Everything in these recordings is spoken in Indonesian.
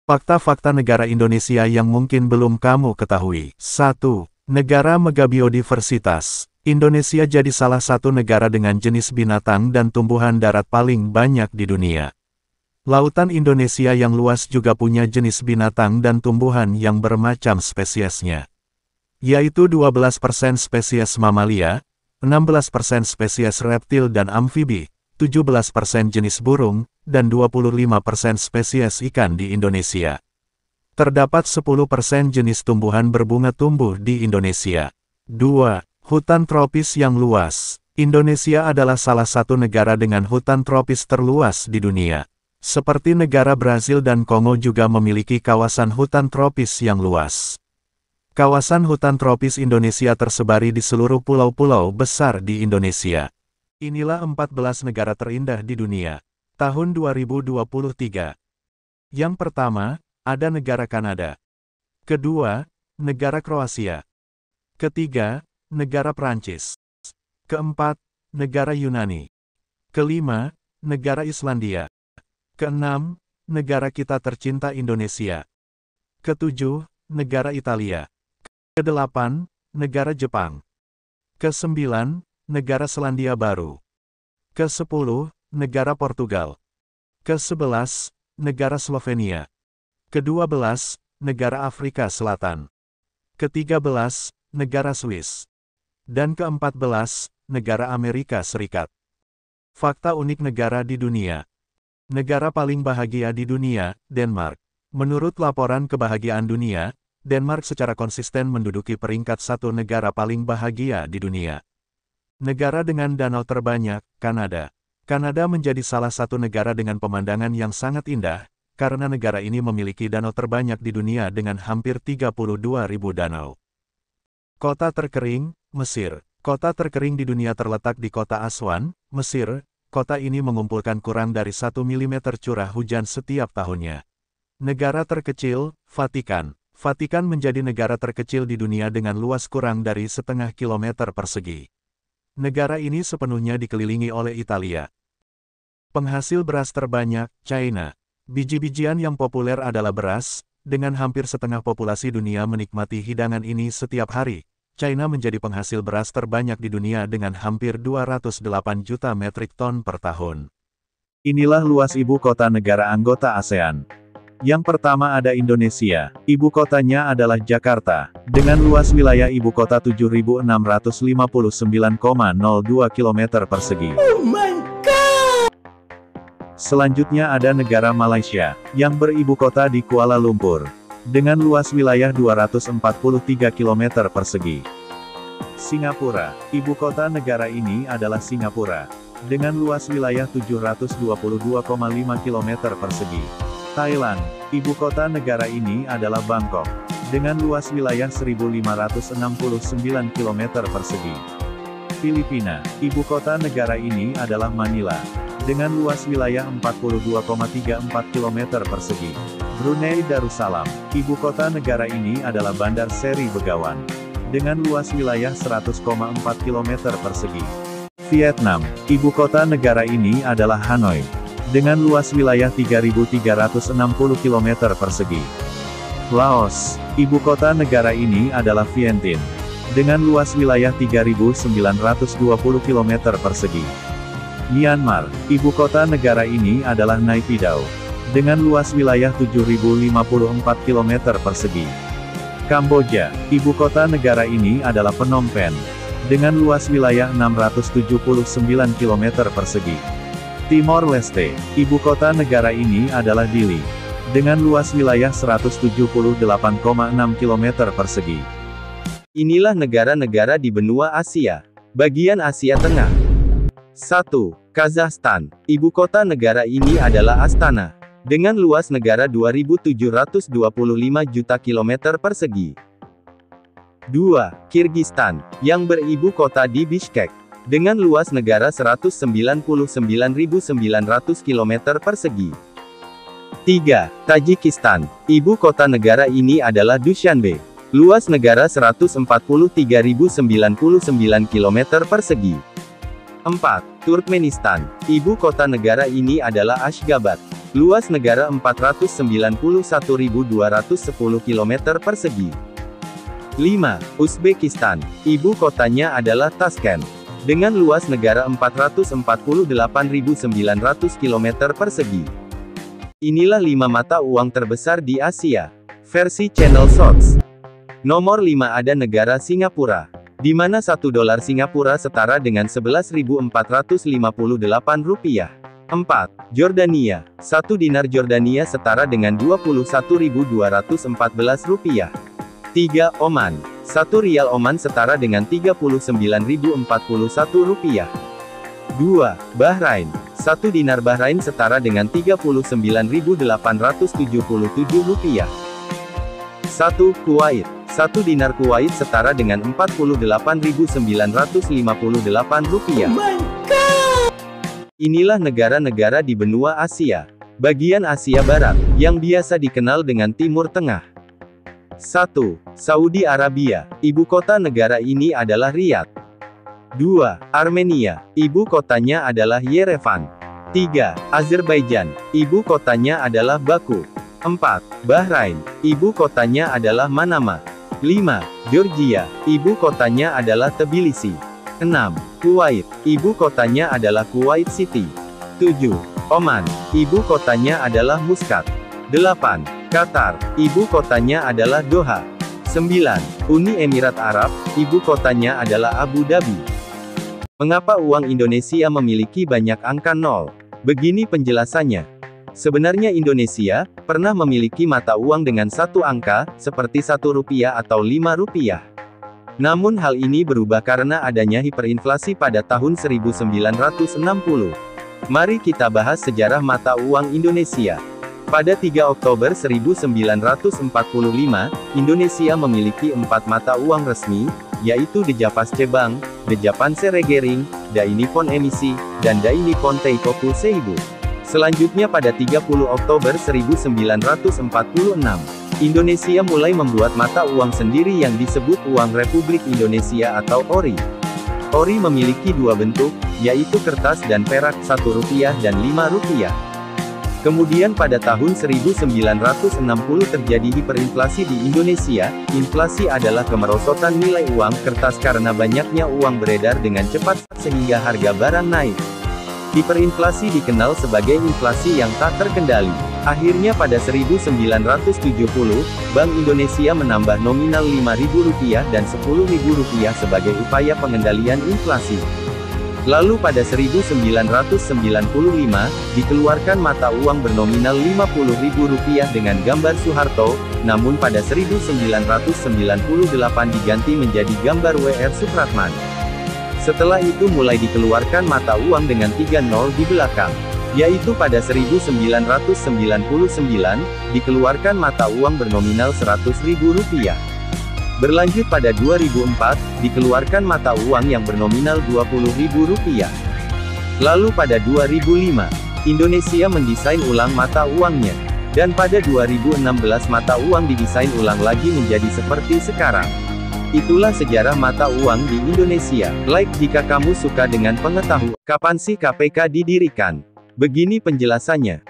Fakta-fakta negara Indonesia yang mungkin belum kamu ketahui. 1. Negara megabiodiversitas. Indonesia jadi salah satu negara dengan jenis binatang dan tumbuhan darat paling banyak di dunia. Lautan Indonesia yang luas juga punya jenis binatang dan tumbuhan yang bermacam spesiesnya, yaitu 12% spesies mamalia, 16% spesies reptil dan amfibi, 17% jenis burung, dan 25% spesies ikan di Indonesia. Terdapat 10% jenis tumbuhan berbunga tumbuh di Indonesia. 2. Hutan tropis yang luas. Indonesia adalah salah satu negara dengan hutan tropis terluas di dunia. Seperti negara Brazil dan Kongo juga memiliki kawasan hutan tropis yang luas. Kawasan hutan tropis Indonesia tersebar di seluruh pulau-pulau besar di Indonesia. Inilah 14 negara terindah di dunia. Tahun 2023. Yang pertama, ada negara Kanada. Kedua, negara Kroasia. Ketiga, negara Prancis. Keempat, negara Yunani. Kelima, negara Islandia. Keenam, negara kita tercinta Indonesia. Ketujuh, negara Italia. Kedelapan, negara Jepang. Kesembilan, negara Selandia Baru. Kesepuluh, negara Portugal. Kesebelas, negara Slovenia. Kedua belas, negara Afrika Selatan. Ketiga belas, negara Swiss. Dan keempat belas, negara Amerika Serikat. Fakta unik negara di dunia. Negara paling bahagia di dunia, Denmark. Menurut laporan kebahagiaan dunia, Denmark secara konsisten menduduki peringkat 1 negara paling bahagia di dunia. Negara dengan danau terbanyak, Kanada. Kanada menjadi salah satu negara dengan pemandangan yang sangat indah, karena negara ini memiliki danau terbanyak di dunia dengan hampir 32.000 danau. Kota terkering, Mesir. Kota terkering di dunia terletak di kota Aswan, Mesir. Kota ini mengumpulkan kurang dari 1 mm curah hujan setiap tahunnya. Negara terkecil, Vatikan. Vatikan menjadi negara terkecil di dunia dengan luas kurang dari 0,5 kilometer persegi. Negara ini sepenuhnya dikelilingi oleh Italia. Penghasil beras terbanyak, China. Biji-bijian yang populer adalah beras, dengan hampir setengah populasi dunia menikmati hidangan ini setiap hari. China menjadi penghasil beras terbanyak di dunia dengan hampir 208 juta metrik ton per tahun. Inilah luas ibu kota negara anggota ASEAN. Yang pertama ada Indonesia, ibu kotanya adalah Jakarta, dengan luas wilayah ibu kota 7.659,02 km persegi. Oh my God! Selanjutnya ada negara Malaysia, yang beribu kota di Kuala Lumpur, dengan luas wilayah 243 km persegi. Singapura, ibu kota negara ini adalah Singapura, dengan luas wilayah 722,5 km persegi. Thailand, ibu kota negara ini adalah Bangkok, dengan luas wilayah 1.569 km persegi. Filipina, ibu kota negara ini adalah Manila, dengan luas wilayah 42,34 km persegi. Brunei Darussalam, ibu kota negara ini adalah Bandar Seri Begawan, dengan luas wilayah 100,4 km persegi. Vietnam, ibu kota negara ini adalah Hanoi, dengan luas wilayah 3.360 km persegi. Laos, ibu kota negara ini adalah Vientiane, dengan luas wilayah 3.920 km persegi. Myanmar, ibu kota negara ini adalah Naypyidaw, dengan luas wilayah 7.054 km persegi. Kamboja, ibu kota negara ini adalah Phnom Penh, dengan luas wilayah 679 km persegi. Timor Leste, ibu kota negara ini adalah Dili, dengan luas wilayah 178,6 km persegi. Inilah negara-negara di benua Asia, bagian Asia Tengah. 1. Kazakhstan, ibu kota negara ini adalah Astana, dengan luas negara 2.725 juta kilometer persegi. 2. Kirgistan, yang beribu kota di Bishkek, dengan luas negara 199.900 km persegi. 3. Tajikistan, ibu kota negara ini adalah Dushanbe, luas negara 143.099 km persegi. 4. Turkmenistan. Ibu kota negara ini adalah Ashgabat. Luas negara 491.210 km persegi. 5. Uzbekistan. Ibu kotanya adalah Tashkent. Dengan luas negara 448.900 km persegi. Inilah 5 mata uang terbesar di Asia. Versi Channel Source. Nomor 5 ada negara Singapura, di mana 1 dolar Singapura setara dengan 11.458 rupiah. 4. Jordania. 1 dinar Jordania setara dengan 21.214 rupiah. 3. Oman. 1 rial Oman setara dengan 39.041 rupiah. 2. Bahrain. 1 dinar Bahrain setara dengan 39.877 rupiah. 1. Kuwait. 1 dinar Kuwait setara dengan 48.958 rupiah. Inilah negara-negara di benua Asia, bagian Asia Barat, yang biasa dikenal dengan Timur Tengah. 1. Saudi Arabia. Ibu kota negara ini adalah Riyadh. 2. Armenia. Ibu kotanya adalah Yerevan. 3. Azerbaijan. Ibu kotanya adalah Baku. 4. Bahrain. Ibu kotanya adalah Manama. 5. Georgia. Ibu kotanya adalah Tbilisi. 6. Kuwait. Ibu kotanya adalah Kuwait City. 7. Oman. Ibu kotanya adalah Muscat. 8. Qatar. Ibu kotanya adalah Doha. 9. Uni Emirat Arab. Ibu kotanya adalah Abu Dhabi. Mengapa uang Indonesia memiliki banyak angka nol? Begini penjelasannya. Sebenarnya Indonesia pernah memiliki mata uang dengan satu angka, seperti 1 rupiah atau 5 rupiah. Namun hal ini berubah karena adanya hiperinflasi pada tahun 1960. Mari kita bahas sejarah mata uang Indonesia. Pada 3 Oktober 1945, Indonesia memiliki 4 mata uang resmi, yaitu Dejapasce Bank, Dejapanse Regering, Dai Nippon Emisi, dan Dai Nippon Teikoku Seibu. Selanjutnya pada 30 Oktober 1946, Indonesia mulai membuat mata uang sendiri yang disebut Uang Republik Indonesia atau ORI. ORI memiliki 2 bentuk, yaitu kertas dan perak, 1 rupiah dan 5 rupiah. Kemudian pada tahun 1960 terjadi hiperinflasi di Indonesia. Inflasi adalah kemerosotan nilai uang kertas karena banyaknya uang beredar dengan cepat, sehingga harga barang naik. Hiperinflasi dikenal sebagai inflasi yang tak terkendali. Akhirnya pada 1970, Bank Indonesia menambah nominal Rp5.000 dan Rp10.000 sebagai upaya pengendalian inflasi. Lalu pada 1995, dikeluarkan mata uang bernominal Rp50.000 dengan gambar Soeharto, namun pada 1998 diganti menjadi gambar W.R. Supratman. Setelah itu mulai dikeluarkan mata uang dengan 3 nol di belakang. Yaitu pada 1999, dikeluarkan mata uang bernominal Rp100.000. Berlanjut pada 2004, dikeluarkan mata uang yang bernominal Rp20.000. Lalu pada 2005, Indonesia mendesain ulang mata uangnya. Dan pada 2016 mata uang didesain ulang lagi menjadi seperti sekarang. Itulah sejarah mata uang di Indonesia. Like jika kamu suka dengan pengetahuan. Kapan sih KPK didirikan? Begini penjelasannya.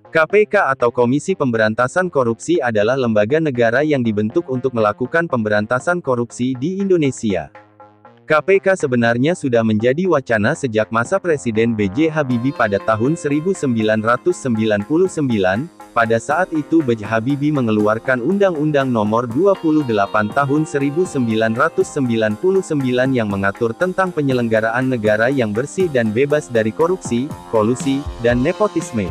KPK atau Komisi Pemberantasan Korupsi adalah lembaga negara yang dibentuk untuk melakukan pemberantasan korupsi di Indonesia. KPK sebenarnya sudah menjadi wacana sejak masa Presiden B.J. Habibie pada tahun 1999. Pada saat itu B.J. Habibie mengeluarkan Undang-Undang Nomor 28 Tahun 1999 yang mengatur tentang penyelenggaraan negara yang bersih dan bebas dari korupsi, kolusi, dan nepotisme.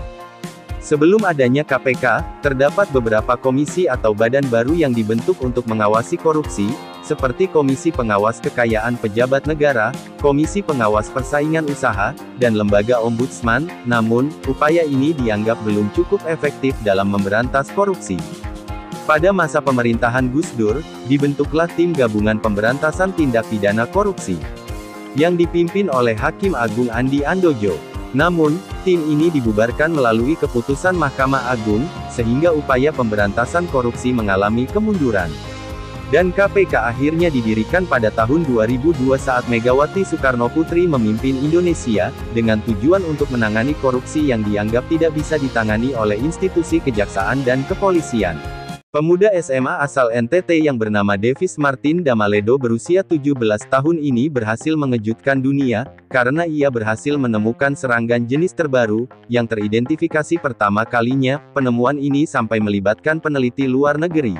Sebelum adanya KPK, terdapat beberapa komisi atau badan baru yang dibentuk untuk mengawasi korupsi, seperti Komisi Pengawas Kekayaan Pejabat Negara, Komisi Pengawas Persaingan Usaha, dan Lembaga Ombudsman. Namun, upaya ini dianggap belum cukup efektif dalam memberantas korupsi. Pada masa pemerintahan Gus Dur, dibentuklah Tim Gabungan Pemberantasan Tindak Pidana Korupsi, yang dipimpin oleh Hakim Agung Andi Andojo. Namun, tim ini dibubarkan melalui keputusan Mahkamah Agung, sehingga upaya pemberantasan korupsi mengalami kemunduran. Dan KPK akhirnya didirikan pada tahun 2002 saat Megawati Soekarnoputri memimpin Indonesia, dengan tujuan untuk menangani korupsi yang dianggap tidak bisa ditangani oleh institusi kejaksaan dan kepolisian. Pemuda SMA asal NTT yang bernama Davis Martin Damaledo berusia 17 tahun ini berhasil mengejutkan dunia, karena ia berhasil menemukan serangga jenis terbaru, yang teridentifikasi pertama kalinya. Penemuan ini sampai melibatkan peneliti luar negeri.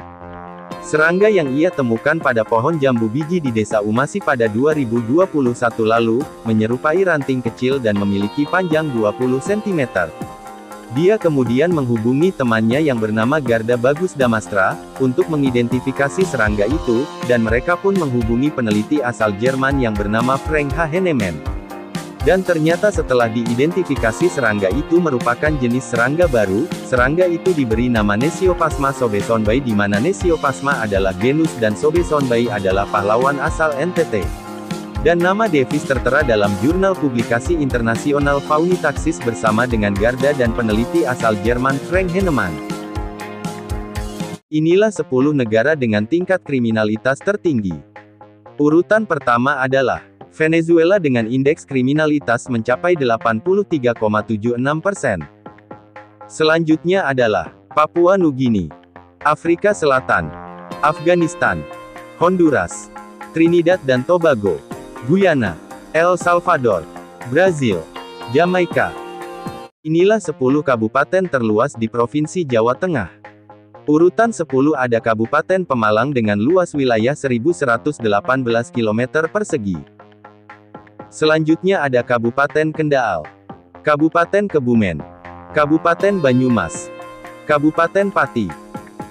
Serangga yang ia temukan pada pohon jambu biji di Desa Umasi pada 2021 lalu, menyerupai ranting kecil dan memiliki panjang 20 cm. Dia kemudian menghubungi temannya yang bernama Garda Bagus Damastra, untuk mengidentifikasi serangga itu, dan mereka pun menghubungi peneliti asal Jerman yang bernama Frank H. Henneman. Dan ternyata setelah diidentifikasi serangga itu merupakan jenis serangga baru, serangga itu diberi nama Nesiopasma sobesonbai di mana Nesiopasma adalah genus dan Sobesonbai adalah pahlawan asal NTT. Dan nama Davis tertera dalam jurnal publikasi internasional Faunitaxis bersama dengan Garda dan peneliti asal Jerman Frank Henneman. Inilah 10 negara dengan tingkat kriminalitas tertinggi. Urutan pertama adalah Venezuela dengan indeks kriminalitas mencapai 83,76%. Selanjutnya adalah Papua Nugini, Afrika Selatan, Afghanistan, Honduras, Trinidad dan Tobago, Guyana, El Salvador, Brazil, Jamaika. Inilah 10 kabupaten terluas di Provinsi Jawa Tengah. Urutan 10 ada Kabupaten Pemalang dengan luas wilayah 1118 km persegi. Selanjutnya ada Kabupaten Kendal, Kabupaten Kebumen, Kabupaten Banyumas, Kabupaten Pati,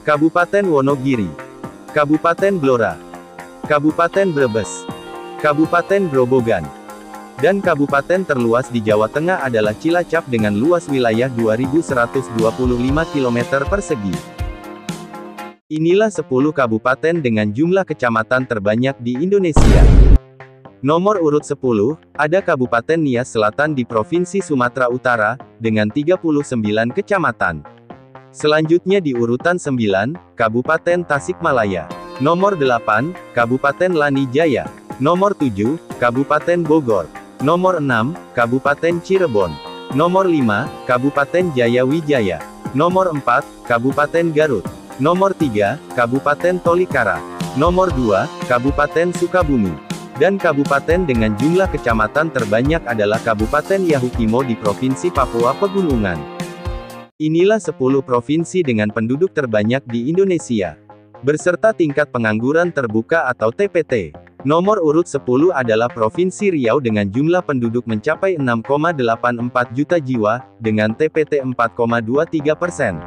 Kabupaten Wonogiri, Kabupaten Blora, Kabupaten Brebes, Kabupaten Grobogan, dan kabupaten terluas di Jawa Tengah adalah Cilacap dengan luas wilayah 2125 km persegi. Inilah 10 kabupaten dengan jumlah kecamatan terbanyak di Indonesia. Nomor urut 10, ada Kabupaten Nias Selatan di Provinsi Sumatera Utara, dengan 39 kecamatan. Selanjutnya di urutan 9, Kabupaten Tasikmalaya. Nomor 8, Kabupaten Lani Jaya. Nomor 7, Kabupaten Bogor. Nomor 6, Kabupaten Cirebon. Nomor 5, Kabupaten Jayawijaya. Nomor 4, Kabupaten Garut. Nomor 3, Kabupaten Tolikara. Nomor 2, Kabupaten Sukabumi. Dan kabupaten dengan jumlah kecamatan terbanyak adalah Kabupaten Yahukimo di Provinsi Papua Pegunungan. Inilah 10 provinsi dengan penduduk terbanyak di Indonesia, beserta tingkat pengangguran terbuka atau TPT. Nomor urut 10 adalah Provinsi Riau dengan jumlah penduduk mencapai 6,84 juta jiwa, dengan TPT 4,23%.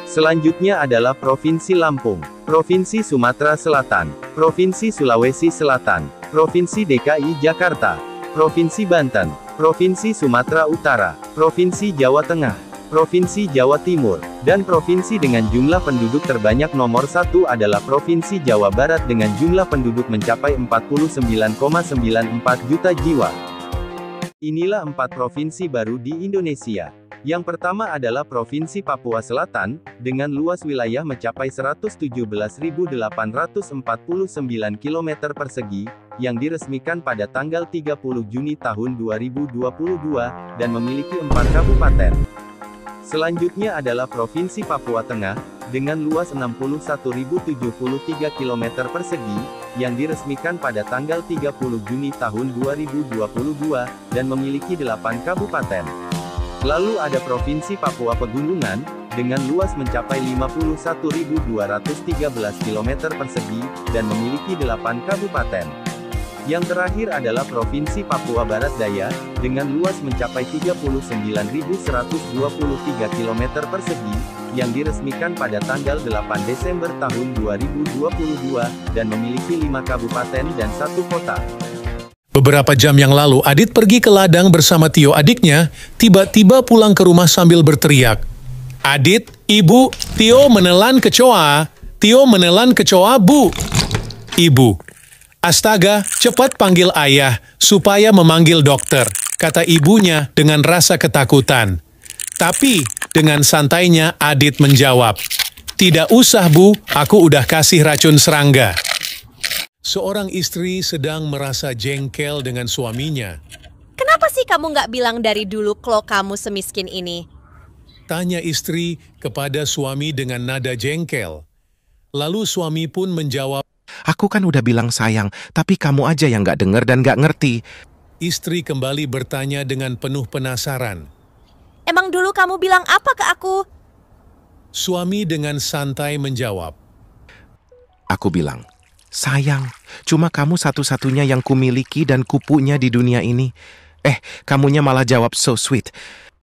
Selanjutnya adalah Provinsi Lampung, Provinsi Sumatera Selatan, Provinsi Sulawesi Selatan, Provinsi DKI Jakarta, Provinsi Banten, Provinsi Sumatera Utara, Provinsi Jawa Tengah, Provinsi Jawa Timur, dan provinsi dengan jumlah penduduk terbanyak nomor 1 adalah Provinsi Jawa Barat dengan jumlah penduduk mencapai 49,94 juta jiwa. Inilah 4 provinsi baru di Indonesia. Yang pertama adalah Provinsi Papua Selatan, dengan luas wilayah mencapai 117.849 km persegi, yang diresmikan pada tanggal 30 Juni tahun 2022, dan memiliki 4 kabupaten. Selanjutnya adalah Provinsi Papua Tengah, dengan luas 61.073 km persegi, yang diresmikan pada tanggal 30 Juni tahun 2022, dan memiliki 8 kabupaten. Lalu ada Provinsi Papua Pegunungan, dengan luas mencapai 51.213 km persegi, dan memiliki 8 kabupaten. Yang terakhir adalah Provinsi Papua Barat Daya, dengan luas mencapai 39.123 km persegi, yang diresmikan pada tanggal 8 Desember tahun 2022, dan memiliki 5 kabupaten dan 1 kota. Beberapa jam yang lalu, Adit pergi ke ladang bersama Tio adiknya, tiba-tiba pulang ke rumah sambil berteriak, "Adit, Ibu, Tio menelan kecoa. Tio menelan kecoa, Bu." "Ibu." "Astaga, cepat panggil ayah, supaya memanggil dokter," kata ibunya dengan rasa ketakutan. Tapi, dengan santainya Adit menjawab, Tidak usah, Bu. Aku udah kasih racun serangga. Seorang istri sedang merasa jengkel dengan suaminya. Kenapa sih kamu nggak bilang dari dulu kalau kamu semiskin ini? Tanya istri kepada suami dengan nada jengkel. Lalu suami pun menjawab, Aku kan udah bilang sayang, tapi kamu aja yang gak denger dan gak ngerti. istri kembali bertanya dengan penuh penasaran. Emang dulu kamu bilang apa ke aku? Suami dengan santai menjawab, Aku bilang, sayang, cuma kamu satu-satunya yang kumiliki dan kupunya di dunia ini. Kamunya malah jawab so sweet.